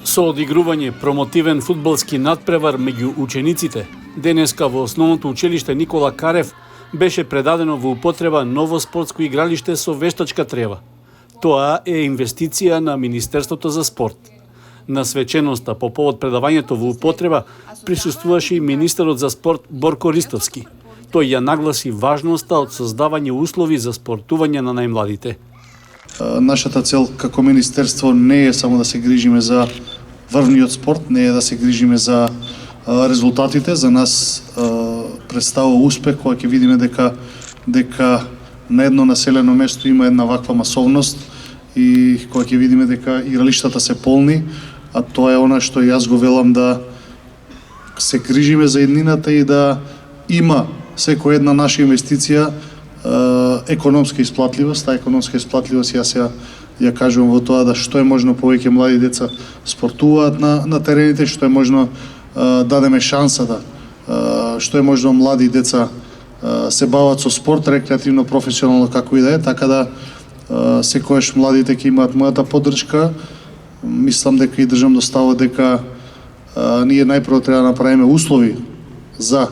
Со одигрување промотивен фудбалски надпревар меѓу учениците, денеска во основното училиште Никола Карев беше предадено во употреба ново спортско игралиште со вештачка трева. Тоа е инвестиција на Министерството за спорт. На свеченоста по повод предавањето во употреба присуствуваше и министерот за спорт Борко Ристовски. Тој ја нагласи важноста од создавање услови за спортување на најмладите. Нашата цел како министерство не е само да се грижиме за врвниот спорт, не е да се грижиме за резултатите. За нас представува успех кога ќе видиме дека на едно населено место има една ваква масовност и кога ќе видиме дека игралиштата се полни, а тоа е она што јас го велам, да се грижиме за еднината и да има секоја една наша инвестиција економска исплатливост. Таа економска исплатливост јас ја кажувам во тоа да што е можно повеќе млади деца спортуваат на терените, што е можно дадеме шанса што е можно млади деца се бават со спорт, рекреативно, професионално, како и да е, така да секојаш младите ќе имаат мојата поддршка. Мислам дека и држам до ставот дека ние најпрво треба да направиме услови за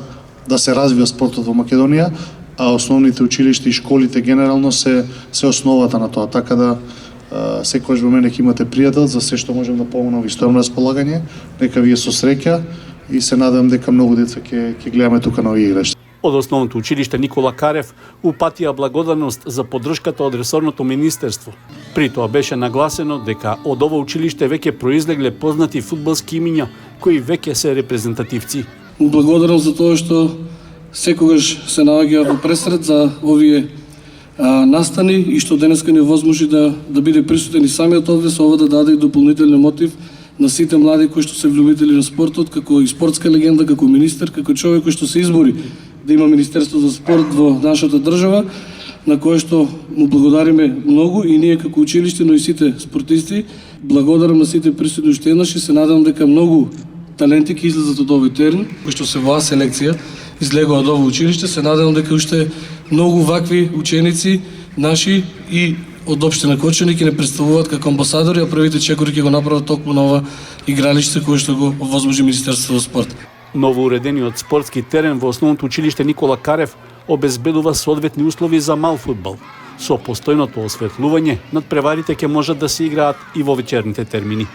да се развива спортот во Македонија, а основните училишта и школите генерално се основата на тоа. Така да секојаш во мене ќе имате пријател, за се што можем да помогнам ви стојам на располагање. Нека ви е со среќа и се надевам дека многу деца ќе гледаме тука на овие играчи. Од основното училиште Никола Карев упатија благодарност за поддршката од ресорното министерство. При тоа беше нагласено дека од ова училиште веќе произлегле познати фудбалски имиња кои веќе се репрезентативци. Благодарам за тоа што секогаш се наоѓа во пресред за овие настани и што денеска ни возможи да биде присутен и самиот одвес, ова да даде и дополнителен мотив на сите млади кои што се влюбители на спортот, како и спортска легенда, како министер, како човек кој што се избори да има Министерство за спорт во нашата држава, на кое што му благодариме многу и ние како училиште, но и сите спортисти. Благодарам на сите присутни уште еднаш и се надам дека многу таленти ќе излезат од овој терен, кои што се во селекција излегува од ово училиште. Се надевам дека уште многу вакви ученици наши и од општина Кочани ќе не представуваат како амбасадори, а првите чекори ќе го направат токму на ова игралиште кое што го овозможи Министерството за спорт. Ново уредениот спортски терен во основното училиште Никола Карев обезбедува соодветни услови за мал фудбал. Со постојното осветлување, надпреварите ќе можат да се играат и во вечерните термини.